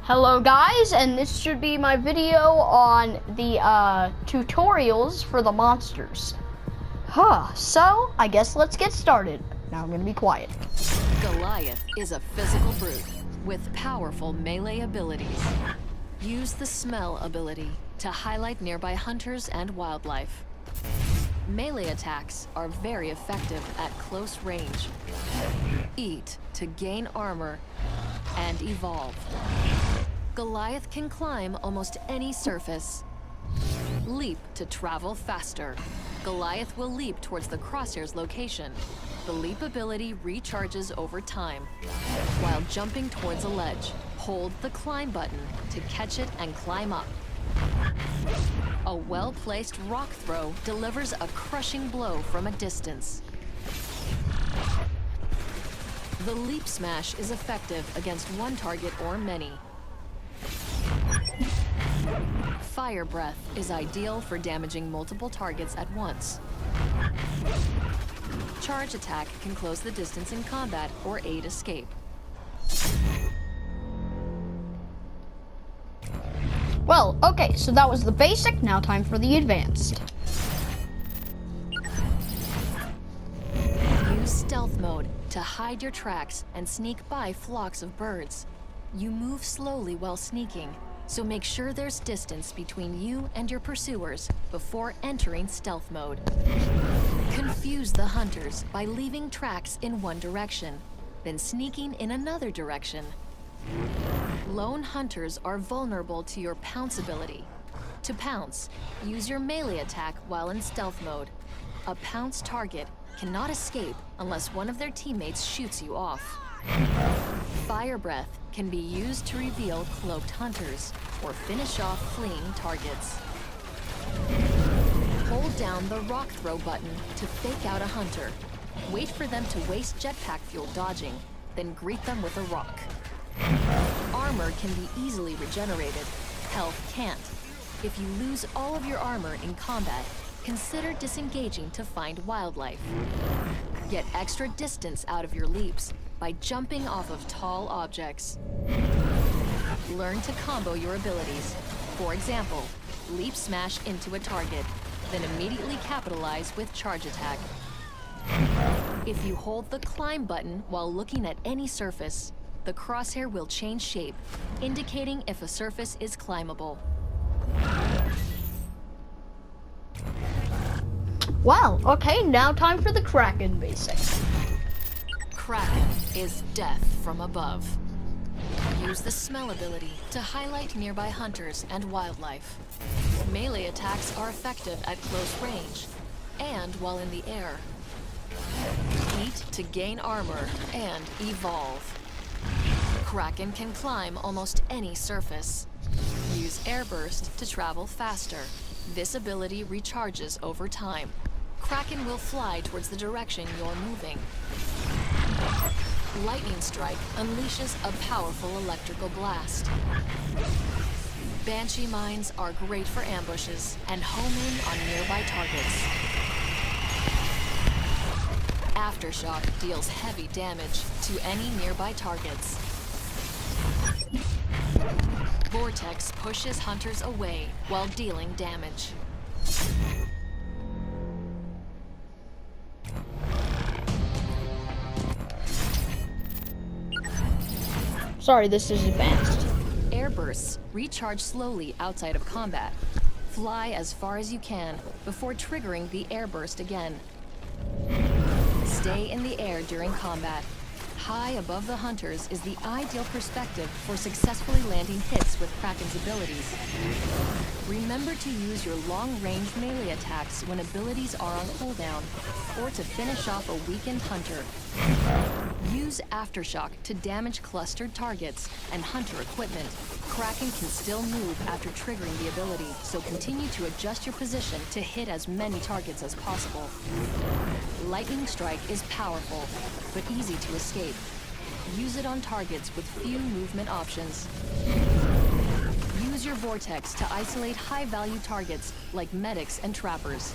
Hello guys, and this should be my video on the tutorials for the monsters. So I guess let's get started. Now I'm gonna be quiet. Goliath is a physical brute with powerful melee abilities. Use the smell ability to highlight nearby hunters and wildlife. Melee attacks are very effective at close range. Eat to gain armor and evolve. Goliath can climb almost any surface. Leap to travel faster. Goliath will leap towards the crosshair's location. The leap ability recharges over time. While jumping towards a ledge, hold the climb button to catch it and climb up. A well-placed rock throw delivers a crushing blow from a distance. The leap smash is effective against one target or many. Fire breath is ideal for damaging multiple targets at once. Charge attack can close the distance in combat or aid escape. Well, okay, so that was the basic, now time for the advanced. Use stealth mode to hide your tracks and sneak by flocks of birds. You move slowly while sneaking, so make sure there's distance between you and your pursuers before entering stealth mode. Confuse the hunters by leaving tracks in one direction, then sneaking in another direction. Lone hunters are vulnerable to your pounce ability. To pounce, use your melee attack while in stealth mode. A pounce target cannot escape unless one of their teammates shoots you off. Fire breath can be used to reveal cloaked hunters or finish off fleeing targets. Hold down the rock throw button to fake out a hunter. Wait for them to waste jetpack fuel dodging, then greet them with a rock. Armor can be easily regenerated. Health can't. If you lose all of your armor in combat, consider disengaging to find wildlife. Get extra distance out of your leaps by jumping off of tall objects. Learn to combo your abilities. For example, leap smash into a target, then immediately capitalize with charge attack. If you hold the climb button while looking at any surface, the crosshair will change shape, indicating if a surface is climbable. Well, okay, now time for the Kraken basic. Kraken is death from above. Use the smell ability to highlight nearby hunters and wildlife. Melee attacks are effective at close range and while in the air. Eat to gain armor and evolve. Kraken can climb almost any surface. Use Airburst to travel faster. This ability recharges over time. Kraken will fly towards the direction you're moving. Lightning Strike unleashes a powerful electrical blast. Banshee mines are great for ambushes and home in on nearby targets. Aftershock deals heavy damage to any nearby targets. Vortex pushes hunters away while dealing damage. Sorry, this is advanced. Airbursts recharge slowly outside of combat. Fly as far as you can before triggering the airburst again. Stay in the air during combat. High above the hunters is the ideal perspective for successfully landing hits with Kraken's abilities. Remember to use your long-range melee attacks when abilities are on cooldown, or to finish off a weakened hunter. Use Aftershock to damage clustered targets and hunter equipment. Kraken can still move after triggering the ability, so continue to adjust your position to hit as many targets as possible. Lightning Strike is powerful, but easy to escape. Use it on targets with few movement options. Use your Vortex to isolate high-value targets like medics and trappers.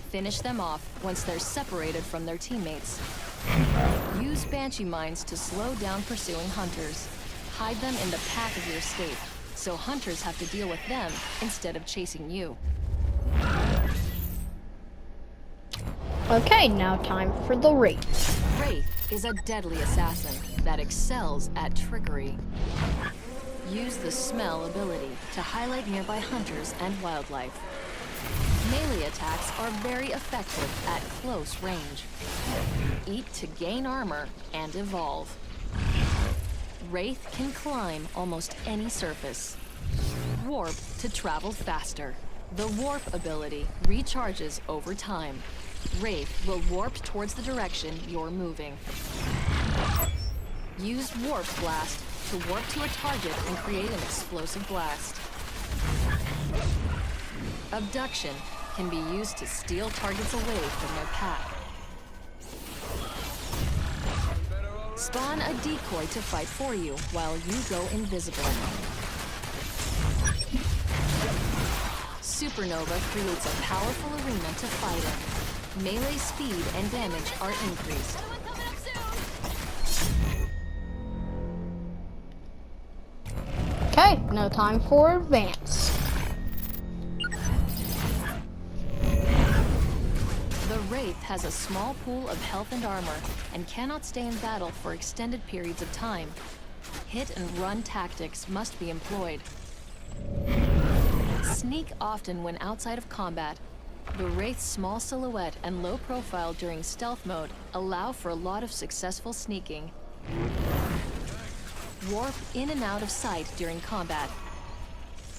Finish them off once they're separated from their teammates. Use Banshee mines to slow down pursuing hunters. hide them in the path of your escape, so hunters have to deal with them instead of chasing you. Okay, now time for the Wraith. Wraith is a deadly assassin that excels at trickery. Use the Smell ability to highlight nearby hunters and wildlife. Melee attacks are very effective at close range. Eat to gain armor and evolve. Wraith can climb almost any surface. Warp to travel faster. The Warp ability recharges over time. Wraith will warp towards the direction you're moving. Use Warp Blast to warp to a target and create an explosive blast. Abduction can be used to steal targets away from their pack. Spawn a decoy to fight for you while you go invisible. Supernova creates a powerful arena to fight in. Melee speed and damage are increased. Okay, now time for Advance. The Wraith has a small pool of health and armor and cannot stay in battle for extended periods of time. Hit and run tactics must be employed. Sneak often when outside of combat. The Wraith's small silhouette and low profile during stealth mode allow for a lot of successful sneaking. Warp in and out of sight during combat.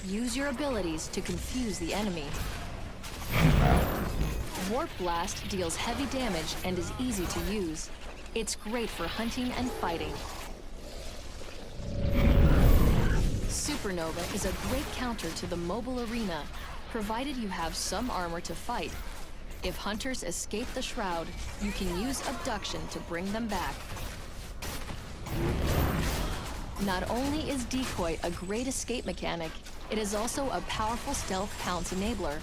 Use your abilities to confuse the enemy. Warp Blast deals heavy damage and is easy to use. It's great for hunting and fighting. Supernova is a great counter to the mobile arena, provided you have some armor to fight. If hunters escape the shroud, you can use abduction to bring them back. Not only is Decoy a great escape mechanic, it is also a powerful stealth pounce enabler.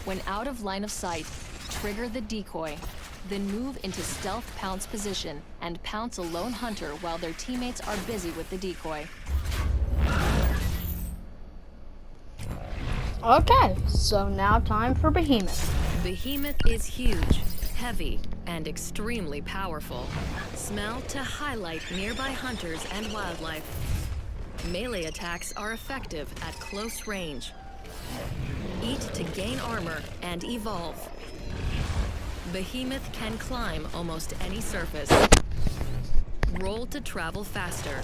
When out of line of sight, trigger the decoy, then move into stealth pounce position and pounce a lone hunter while their teammates are busy with the decoy. Okay, so now time for Behemoth. Behemoth is huge, heavy, and extremely powerful. Smell to highlight nearby hunters and wildlife. Melee attacks are effective at close range. Eat to gain armor and evolve. Behemoth can climb almost any surface. Roll to travel faster.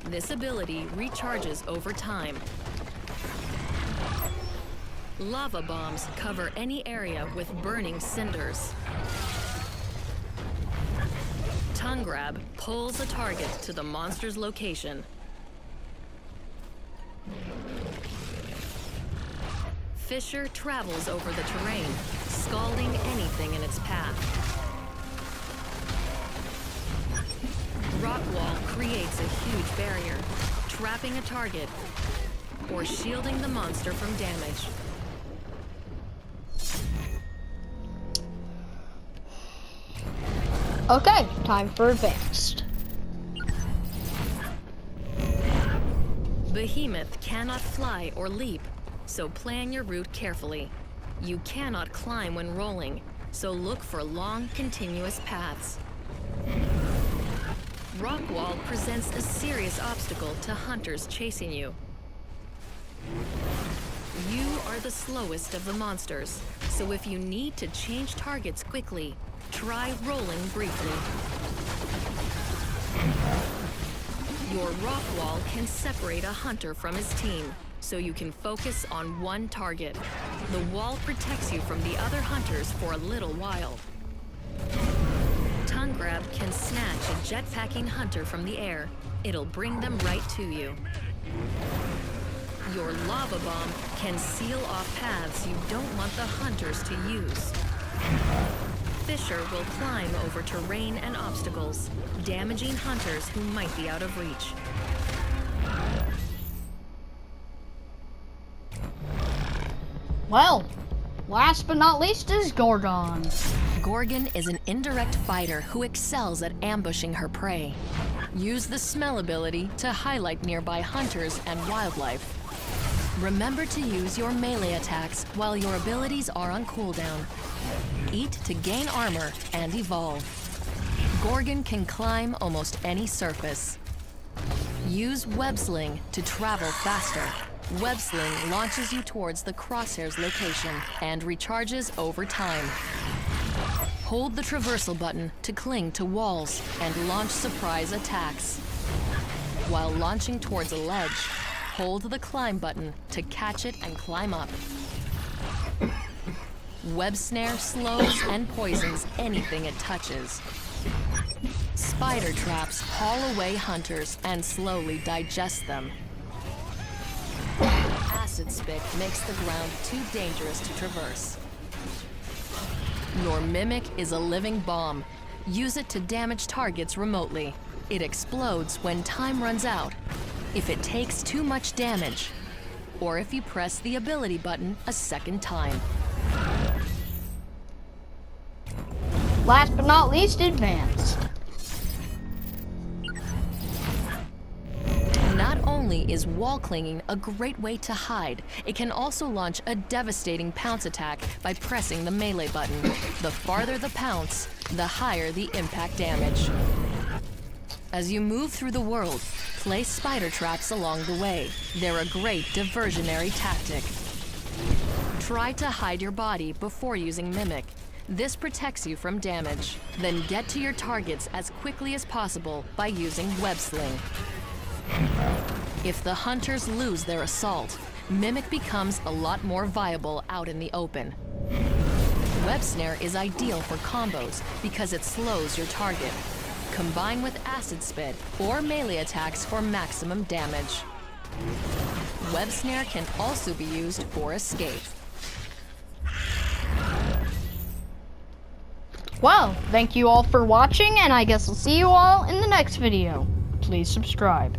This ability recharges over time. Lava bombs cover any area with burning cinders. Tongue grab pulls a target to the monster's location. Fisher travels over the terrain, scalding anything in its path. Rock wall creates a huge barrier, trapping a target or shielding the monster from damage. Okay, time for Advanced. Behemoth cannot fly or leap, so plan your route carefully. You cannot climb when rolling, so look for long, continuous paths. Rock wall presents a serious obstacle to hunters chasing you. You are the slowest of the monsters, so if you need to change targets quickly, try rolling briefly. Your rock wall can separate a hunter from his team, so you can focus on one target. The wall protects you from the other hunters for a little while. Tongue grab can snatch a jetpacking hunter from the air. It'll bring them right to you. Your lava bomb can seal off paths you don't want the hunters to use. Fisher will climb over terrain and obstacles, damaging hunters who might be out of reach. Well, Last but not least is Gorgon. Gorgon is an indirect fighter who excels at ambushing her prey. Use the smell ability to highlight nearby hunters and wildlife. Remember to use your melee attacks while your abilities are on cooldown. Eat to gain armor and evolve. Gorgon can climb almost any surface. Use Web Sling to travel faster. Web Sling launches you towards the crosshair's location and recharges over time. Hold the traversal button to cling to walls and launch surprise attacks. While launching towards a ledge, hold the climb button to catch it and climb up. Web Snare slows and poisons anything it touches. Spider traps haul away hunters and slowly digest them. Acid Spit makes the ground too dangerous to traverse. Your Mimic is a living bomb. Use it to damage targets remotely. It explodes when time runs out, if it takes too much damage, or if you press the ability button a second time. Last but not least, Advance. Not only is wall clinging a great way to hide, it can also launch a devastating pounce attack by pressing the melee button. The farther the pounce, the higher the impact damage. As you move through the world, place spider traps along the way. They're a great diversionary tactic. Try to hide your body before using Mimic. This protects you from damage. Then get to your targets as quickly as possible by using Web Sling. If the hunters lose their assault, Mimic becomes a lot more viable out in the open. Web Snare is ideal for combos because it slows your target. Combine with Acid Spit or melee attacks for maximum damage. Web Snare can also be used for escape. Well, thank you all for watching, and I guess I'll see you all in the next video. Please subscribe.